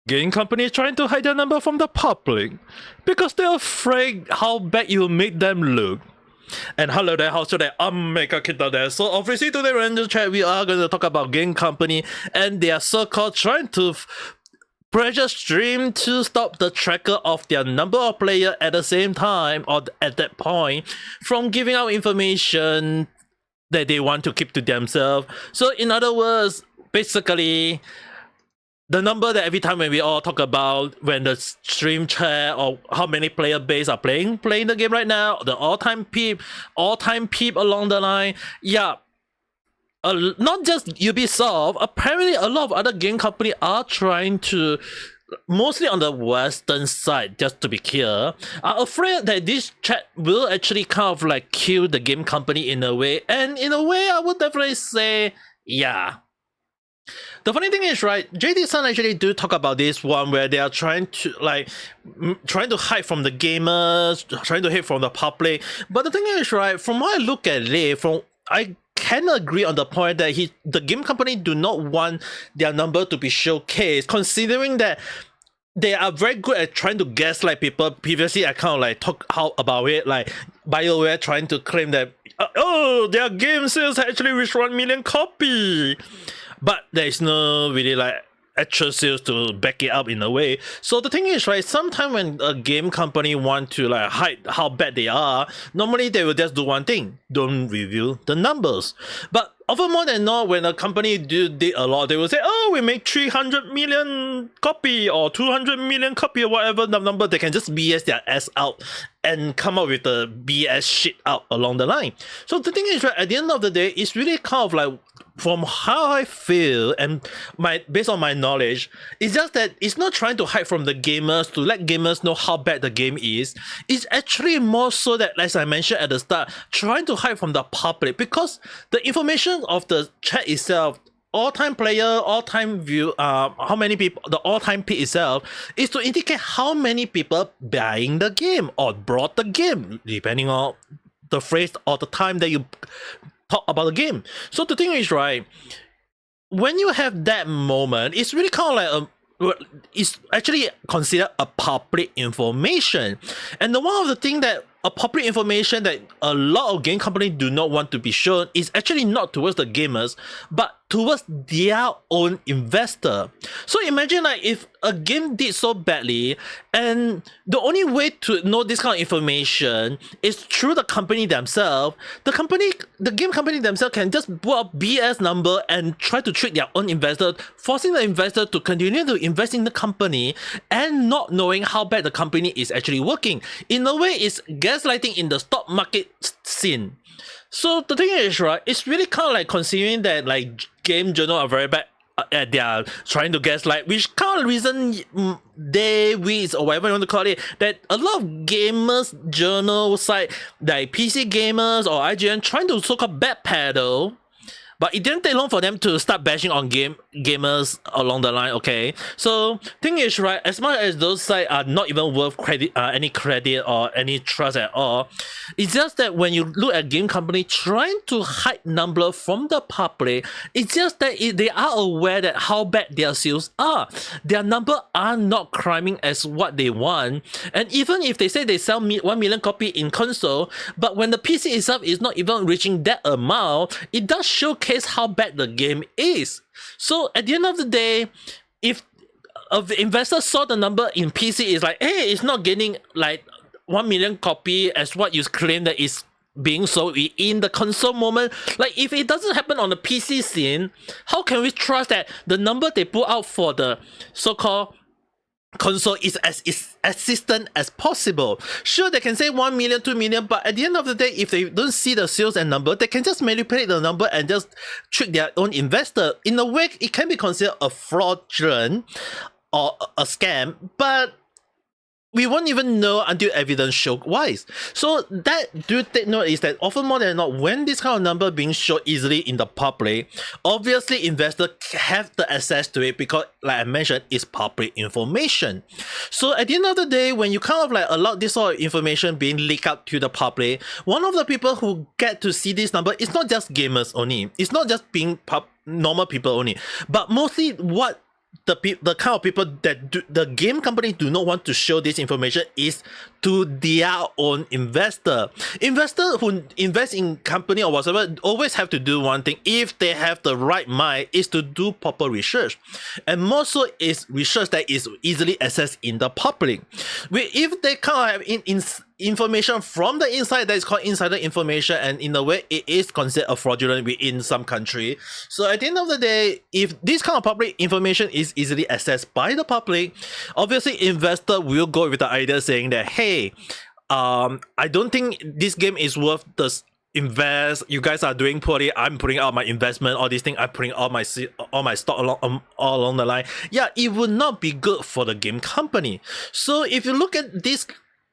game companies trying to hide their number from the public because they're afraid how bad you make them look. And hello there, how's today? Ame Gakita there. So obviously today we're in the chat, we are going to talk about game company and their so-called trying to pressure stream to stop the tracker of their number of players at the same time or at that point from giving out information that they want to keep to themselves. So in other words, basically the number that every time when we all talk about when the stream chat or how many player base are playing the game right now, the all-time peep along the line, yeah. Not just Ubisoft, apparently a lot of other game companies are trying to, mostly on the western side, just to be clear, are afraid that this chat will actually kind of like kill the game company in a way. And in a way, I would definitely say, yeah. The funny thing is, right, JD-san actually do talk about this one where they are trying to hide from the gamers, trying to hide from the public. But the thing is, right, from what I look at it, I can agree on the point that the game company do not want their number to be showcased, considering that they are very good at trying to gaslight people. Previously, I kind of like talk about it, like BioWare trying to claim that their game sales actually reached 1 million copy. But there is no really like actual sales to back it up in a way. So the thing is, right, sometimes when a game company want to like hide how bad they are, normally they will just do one thing: don't reveal the numbers. But often more than not, when a company did a lot, they will say, oh, we make 300 million copy or 200 million copy or whatever the number. They can just BS their ass out and come up with the BS shit out along the line. So the thing is, right, at the end of the day, it's really kind of like, from how I feel and based on my knowledge, it's just that it's not trying to hide from the gamers to let gamers know how bad the game is. It's actually more so that, as I mentioned at the start, trying to hide from the public, because the information of the chat itself, all-time player, all-time view, how many people, the all-time peak itself, is to indicate how many people buying the game or bought the game, depending on the phrase or the time that you talk about the game. So the thing is, right, when you have that moment, it's really kind of like it's actually considered a public information. And one of the things that a public information that a lot of game companies do not want to be shown is actually not towards the gamers, but towards their own investor. So imagine like if a game did so badly, and the only way to know this kind of information is through the company themselves. The game company themselves can just put up BS number and try to trick their own investor, forcing the investor to continue to invest in the company and not knowing how bad the company is actually working. In a way, it's gaslighting in the stock market scene. So the thing is, right, it's really kind of like considering that like game journal are very bad at their trying to gaslight, which kind of reason or whatever you want to call it, that a lot of gamers journal site like PC Gamers or IGN trying to so-called backpedal. But it didn't take long for them to start bashing on gamers along the line, okay? So, thing is, right, as much as those sites are not even worth any credit or any trust at all, it's just that when you look at game company trying to hide number from the public, it's just that they are aware that how bad their sales are. Their number are not climbing as what they want. And even if they say they sell 1 million copy in console, but when the PC itself is not even reaching that amount, it does showcase how bad the game is. So at the end of the day, if the investor saw the number in PC is like, hey, it's not getting like 1 million copy as what you claim that is being sold in the console moment, like if it doesn't happen on the PC scene, how can we trust that the number they put out for the so-called console is as consistent as possible? Sure, they can say 1 million, 2 million, but at the end of the day, if they don't see the sales and number, they can just manipulate the number and just trick their own investor. In a way, it can be considered a fraudulent or a scam, but we won't even know until evidence show wise. So that do take note is that often more than not, when this kind of number being shown easily in the public, obviously investors have the access to it because, like I mentioned, it's public information. So at the end of the day, when you kind of like allow this sort of information being leaked out to the public, one of the people who get to see this number is not just gamers only. It's not just being normal people only, but mostly what the kind of people that the game company do not want to show this information is to their own investor. Investor who invest in company or whatever always have to do one thing, if they have the right mind, is to do proper research, and more so is research that is easily accessed in the public. If they can't have information from the inside, that is called insider information, and in a way it is considered a fraudulent within some country. So at the end of the day, if this kind of public information is easily accessed by the public, obviously investor will go with the idea saying that, hey, I don't think this game is worth the invest. You guys are doing poorly. I'm putting out my investment. All these things, I'm putting all my stock all along the line. Yeah, it would not be good for the game company. So if you look at this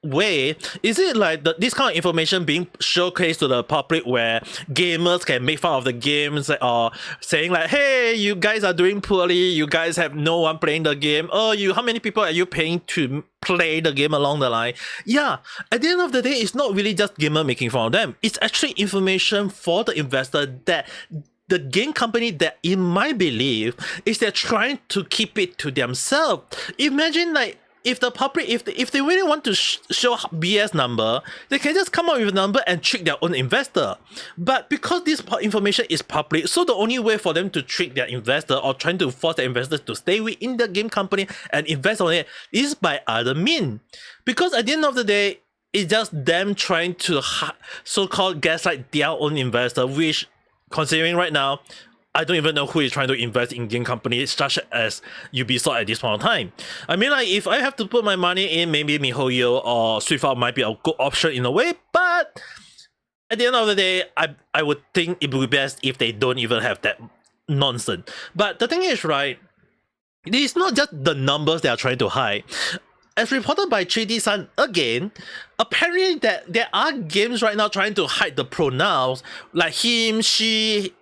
way, is it like this kind of information being showcased to the public where gamers can make fun of the games, or saying like, hey, you guys are doing poorly, you guys have no one playing the game, how many people are you paying to play the game along the line? Yeah, at the end of the day, it's not really just gamer making fun of them, it's actually information for the investor that the game company, that in my belief, is they're trying to keep it to themselves. Imagine like, if the public, if they really want to show BS number, they can just come up with a number and trick their own investor. But because this information is public, so the only way for them to trick their investor or trying to force the investors to stay within the game company and invest on it is by other means. Because at the end of the day, it's just them trying to so-called gaslight their own investor, which, considering right now, I don't even know who is trying to invest in game companies such as Ubisoft at this point of time. I mean, like, if I have to put my money in, maybe MiHoYo or SwiftOut might be a good option in a way, but at the end of the day, I would think it would be best if they don't even have that nonsense. But the thing is, right, it's not just the numbers they are trying to hide. As reported by 3D Sun again, apparently that there are games right now trying to hide the pronouns, like him, she,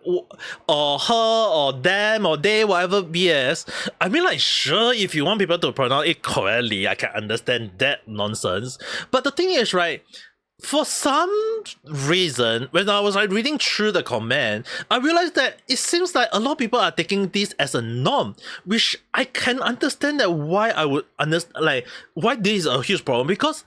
or her, or them, or they, whatever BS. I mean, like, sure, if you want people to pronounce it correctly, I can understand that nonsense. But the thing is, right, for some reason, when I was like reading through the comment, I realized that it seems like a lot of people are taking this as a norm, which I can understand that why I would understand, like, why this is a huge problem, because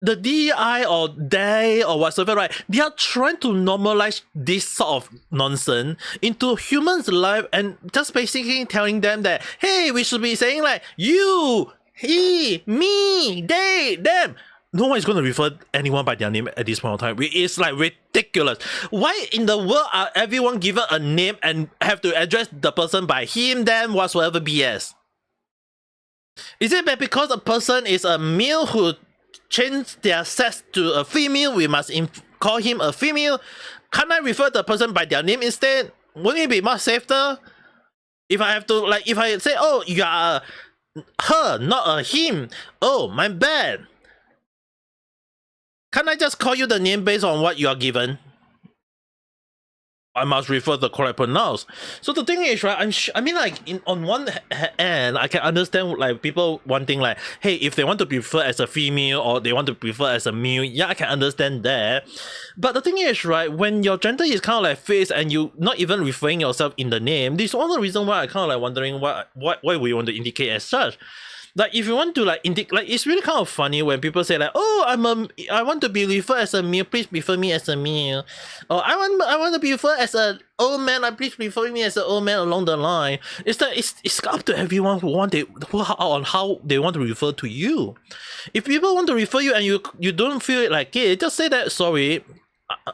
the DEI or they or whatsoever, right, they are trying to normalize this sort of nonsense into humans' life and just basically telling them that, hey, we should be saying like you, he, me, they, them. No one is going to refer anyone by their name at this point of time. It's like ridiculous. Why in the world are everyone given a name and have to address the person by him, them, whatsoever BS? Is it that because a person is a male who changed their sex to a female, we must call him a female? Can't I refer the person by their name instead? Wouldn't it be much safer? If I have to, like, if I say, oh, you are her, not a him. Oh, my bad. Can't I just call you the name based on what you are given? I must refer the correct pronouns. So the thing is, right, I mean, like, on one hand, I can understand like people wanting like, hey, if they want to prefer as a female or they want to prefer as a male, yeah, I can understand that. But the thing is, right, when your gender is kind of like fixed and you not even referring yourself in the name, this is one of the reason why I kind of like wondering why we want to indicate as such. Like, if you want to like indicate, like, it's really kind of funny when people say like, oh, I want to be referred as a male, please refer me as a male. Or I want to be referred as an old man, please refer me as an old man along the line. It's that it's up to everyone on how they want to refer to you. If people want to refer you and you don't feel it like it, just say that, sorry,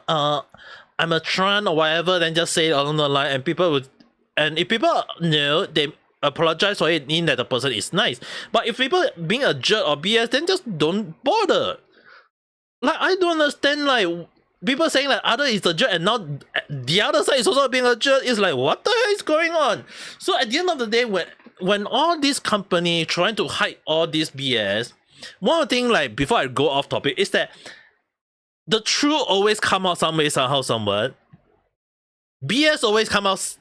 I'm a trans or whatever, then just say it along the line, and people would, and if people know, they apologize for it, mean that the person is nice. But if people being a jerk or BS, then just don't bother. Like, I don't understand, like, people saying like other is a jerk and now the other side is also being a jerk. It's like, what the hell is going on? So at the end of the day, when all these company trying to hide all this BS, one thing, like, before I go off topic, is that the truth always come out some way, somehow, somewhat. BS always come out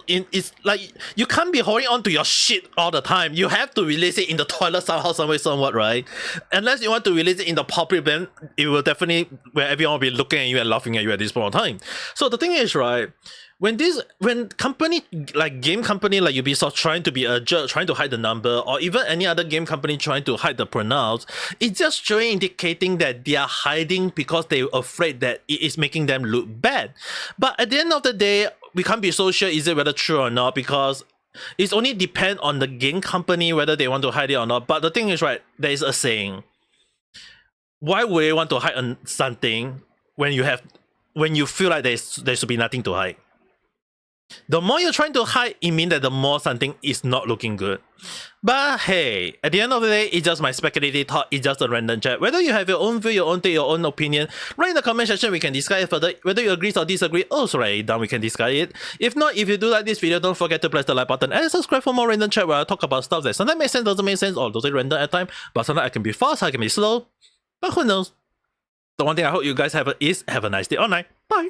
it's like you can't be holding on to your shit all the time. You have to release it in the toilet somehow, some way, somewhat, right? Unless you want to release it in the public, then it will definitely where everyone will be looking at you and laughing at you at this point of time. So the thing is, right, when company like game company like Ubisoft trying to be a jerk, trying to hide the number, or even any other game company trying to hide the pronouns, it's just showing indicating that they are hiding because they're afraid that it is making them look bad. But at the end of the day, we can't be so sure is it whether true or not, because it's only depend on the game company whether they want to hide it or not. But the thing is, right, there is a saying. Why would they want to hide something when you feel like there should be nothing to hide? The more you're trying to hide, it means that the more something is not looking good. But hey, at the end of the day, it's just my speculative thought, it's just a random chat. Whether you have your own view, your own take, your own opinion, write in the comment section, we can discuss it further. Whether you agree or disagree, also write it down, we can discuss it. If not, if you do like this video, don't forget to press the like button and subscribe for more random chat where I talk about stuff that sometimes makes sense, doesn't make sense, or doesn't random at time, but sometimes I can be fast, I can be slow, but who knows. The one thing I hope you guys have a nice day or night. Bye!